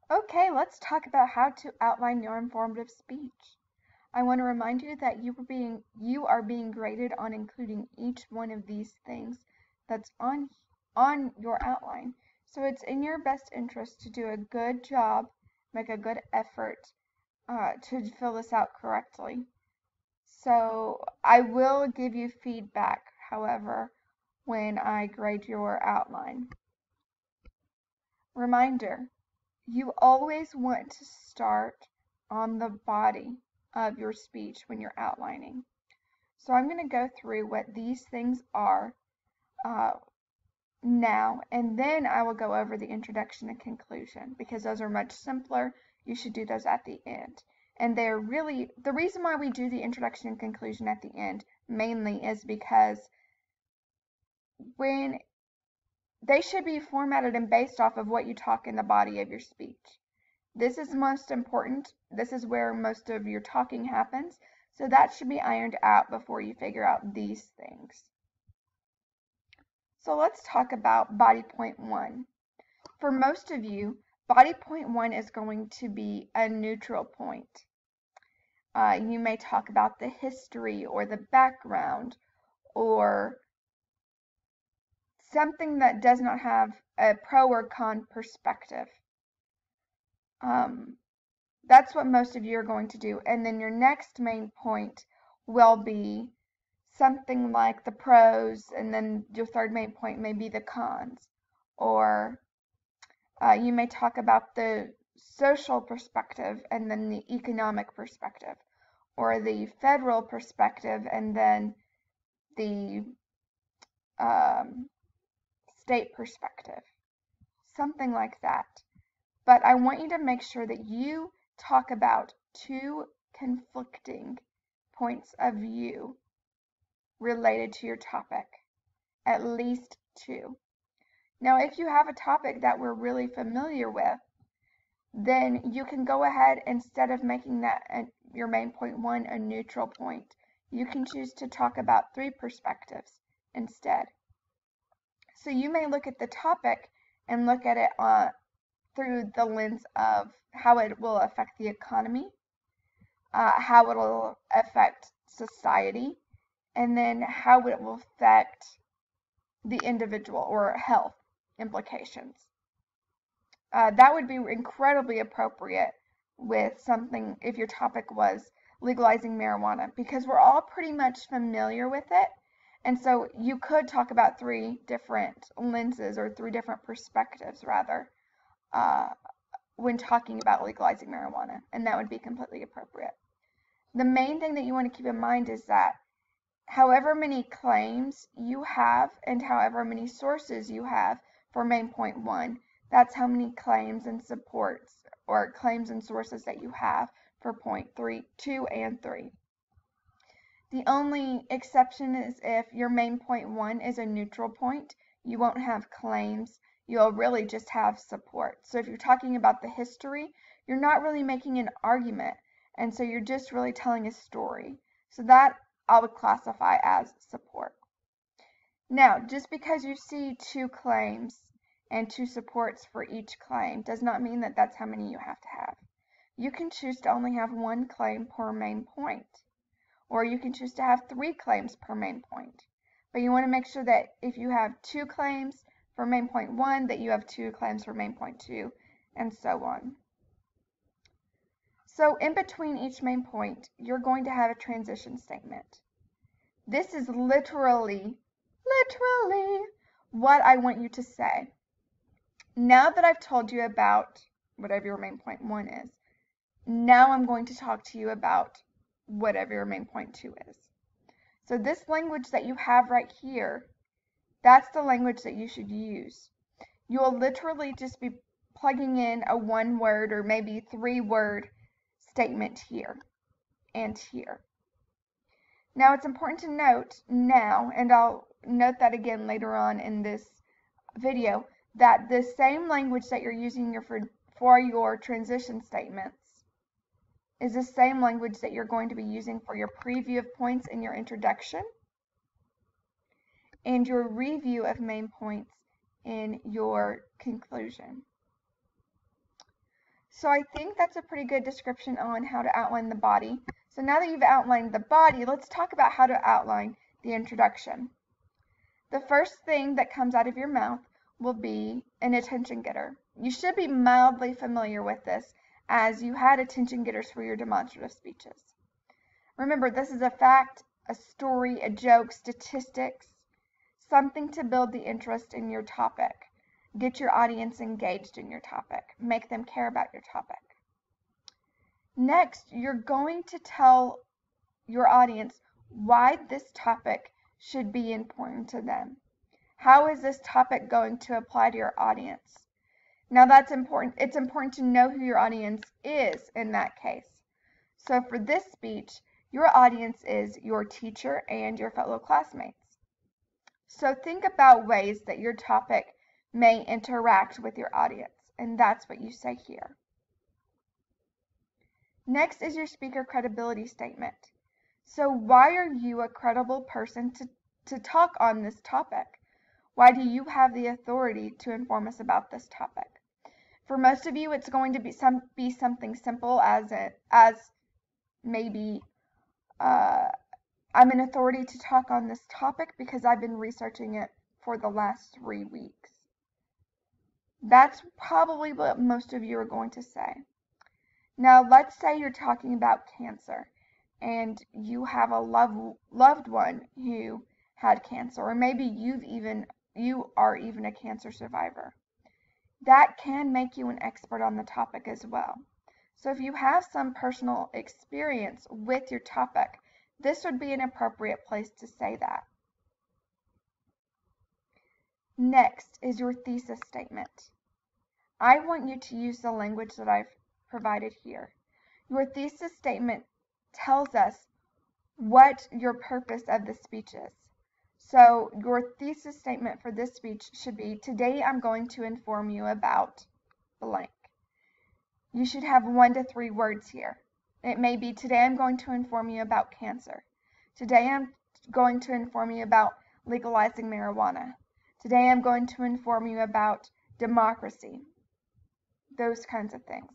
Okay, let's talk about how to outline your informative speech. I want to remind you that you are being graded on including each one of these things that's on your outline. So it's in your best interest to do a good job, make a good effort to fill this out correctly. So I will give you feedback, however, when I grade your outline. Reminder, you always want to start on the body of your speech when you're outlining. So I'm going to go through what these things are now, and then I will go over the introduction and conclusion because those are much simpler. You should do those at the end. And they're really, the reason why we do the introduction and conclusion at the end mainly is because when they should be formatted and based off of what you talk in the body of your speech. This is most important. This is where most of your talking happens. So that should be ironed out before you figure out these things. So let's talk about body point 1. For most of you, body point 1 is going to be a neutral point. You may talk about the history or the background or something that does not have a pro or con perspective. That's what most of you are going to do. And then your next main point will be something like the pros, and then your third main point may be the cons. Or you may talk about the social perspective and then the economic perspective, or the federal perspective and then the state perspective. Something like that. But I want you to make sure that you talk about two conflicting points of view related to your topic, at least two. Now, if you have a topic that we're really familiar with, then you can go ahead, instead of making that your main point 1 a neutral point, you can choose to talk about 3 perspectives instead. So you may look at the topic and look at it through the lens of how it will affect the economy, how it will affect society, and then how it will affect the individual or health implications. That would be incredibly appropriate with something if your topic was legalizing marijuana, because we're all pretty much familiar with it. And so you could talk about 3 different lenses, or 3 different perspectives rather, when talking about legalizing marijuana, and that would be completely appropriate. The main thing that you want to keep in mind is that however many claims you have and however many sources you have for main point 1, that's how many claims and supports or claims and sources that you have for point 2 and 3. The only exception is if your main point 1 is a neutral point, you won't have claims, you'll really just have support. So if you're talking about the history, you're not really making an argument, and so you're just really telling a story. So that I would classify as support. Now, just because you see 2 claims and 2 supports for each claim does not mean that that's how many you have to have. You can choose to only have 1 claim per main point, or you can choose to have 3 claims per main point. But you want to make sure that if you have 2 claims for main point 1, that you have 2 claims for main point 2, and so on. So in between each main point, you're going to have a transition statement. This is literally what I want you to say. Now that I've told you about whatever your main point 1 is, now I'm going to talk to you about whatever your main point 2 is. So this language that you have right here, that's the language that you should use. You will literally just be plugging in a 1-word or maybe 3-word statement here and here. Now it's important to note now, and I'll note that again later on in this video, that the same language that you're using for your transition statements is the same language that you're going to be using for your preview of points in your introduction and your review of main points in your conclusion. So I think that's a pretty good description on how to outline the body. So now that you've outlined the body, let's talk about how to outline the introduction. The first thing that comes out of your mouth will be an attention getter. You should be mildly familiar with this, as you had attention getters for your demonstrative speeches. Remember, this is a fact, a story, a joke, statistics, something to build the interest in your topic. Get your audience engaged in your topic. Make them care about your topic. Next, you're going to tell your audience why this topic should be important to them. How is this topic going to apply to your audience? Now that's important. It's important to know who your audience is in that case. So for this speech, your audience is your teacher and your fellow classmates. So think about ways that your topic may interact with your audience, and that's what you say here. Next is your speaker credibility statement. So why are you a credible person to talk on this topic? Why do you have the authority to inform us about this topic? For most of you, it's going to be something simple as maybe I'm an authority to talk on this topic because I've been researching it for the last 3 weeks. That's probably what most of you are going to say. Now, let's say you're talking about cancer and you have a loved one who had cancer, or maybe you are even a cancer survivor. That can make you an expert on the topic as well. So if you have some personal experience with your topic, this would be an appropriate place to say that. Next is your thesis statement. I want you to use the language that I've provided here. Your thesis statement tells us what your purpose of the speech is. So your thesis statement for this speech should be, today I'm going to inform you about blank. You should have 1 to 3 words here. It may be, today I'm going to inform you about cancer. Today I'm going to inform you about legalizing marijuana. Today I'm going to inform you about democracy. Those kinds of things.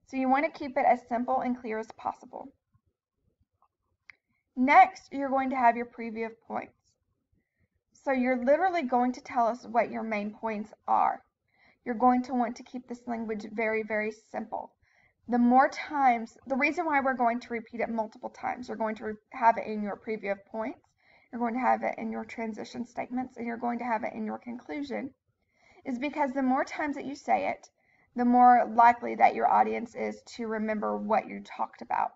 So you want to keep it as simple and clear as possible. Next, you're going to have your preview points. So you're literally going to tell us what your main points are. You're going to want to keep this language very, very simple. The more times, the reason why we're going to repeat it multiple times, you're going to have it in your preview of points, you're going to have it in your transition statements, and you're going to have it in your conclusion, is because the more times that you say it, the more likely that your audience is to remember what you talked about.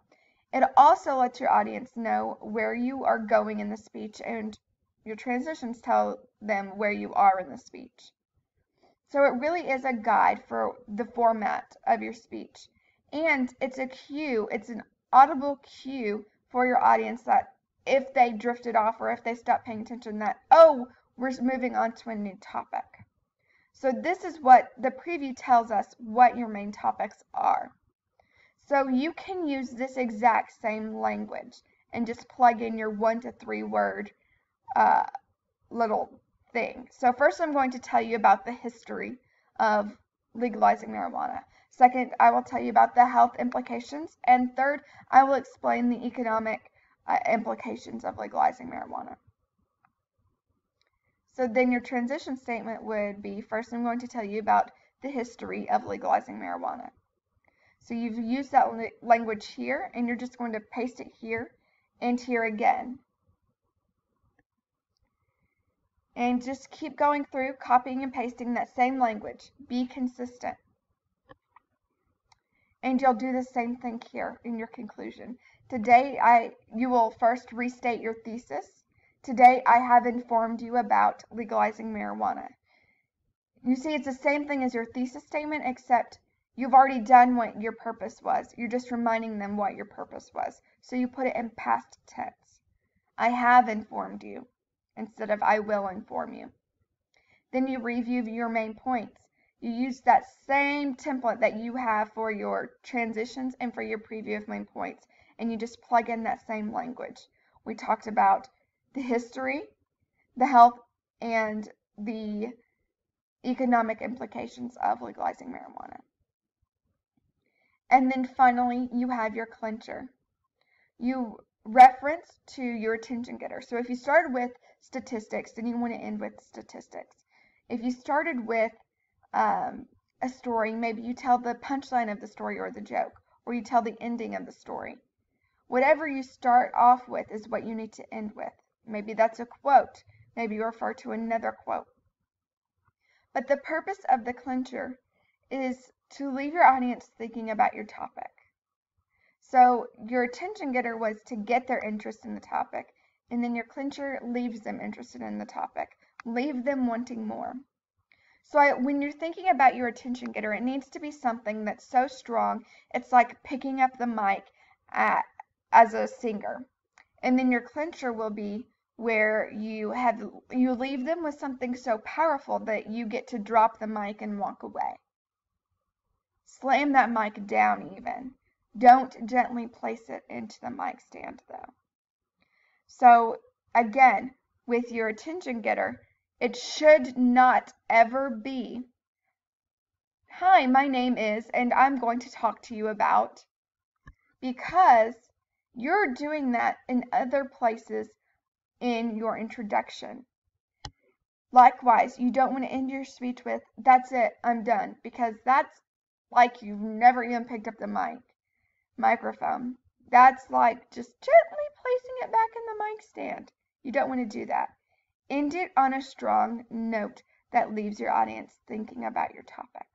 It also lets your audience know where you are going in the speech, and your transitions tell them where you are in the speech. So it really is a guide for the format of your speech. And it's a cue, it's an audible cue for your audience that if they drifted off or if they stopped paying attention, that, oh, we're moving on to a new topic. So this is what the preview tells us what your main topics are. So you can use this exact same language and just plug in your 1 to 3 word little thing. So first I'm going to tell you about the history of legalizing marijuana. Second, I will tell you about the health implications. And third, I will explain the economic implications of legalizing marijuana. So then your transition statement would be, first I'm going to tell you about the history of legalizing marijuana. So you've used that language here, and you're just going to paste it here and here again. And just keep going through, copying and pasting that same language. Be consistent. And you'll do the same thing here in your conclusion. Today, you will first restate your thesis. Today, I have informed you about legalizing marijuana. You see, it's the same thing as your thesis statement, except you've already done what your purpose was. You're just reminding them what your purpose was. So you put it in past tense. I have informed you instead of I will inform you. Then you review your main points. You use that same template that you have for your transitions and for your preview of main points, and you just plug in that same language. We talked about the history, the health, and the economic implications of legalizing marijuana. And then finally, you have your clincher. You reference to your attention getter. So if you started with statistics, then you want to end with statistics. If you started with a story, maybe you tell the punchline of the story or the joke, or you tell the ending of the story. Whatever you start off with is what you need to end with. Maybe that's a quote. Maybe you refer to another quote. But the purpose of the clincher is to leave your audience thinking about your topic. So your attention getter was to get their interest in the topic, and then your clincher leaves them interested in the topic, leave them wanting more. So when you're thinking about your attention getter, it needs to be something that's so strong, it's like picking up the mic as a singer. And then your clincher will be where you leave them with something so powerful that you get to drop the mic and walk away. Slam that mic down even. Don't gently place it into the mic stand though. So again, with your attention getter, it should not ever be, "Hi, my name is, and I'm going to talk to you about," because you're doing that in other places in your introduction. Likewise, you don't want to end your speech with, "That's it, I'm done," because that's like you've never even picked up the microphone. That's like just gently placing it back in the mic stand. You don't want to do that. End it on a strong note that leaves your audience thinking about your topic.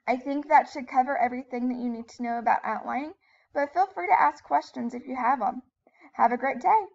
I think that should cover everything that you need to know about outlining, but feel free to ask questions if you have them. Have a great day.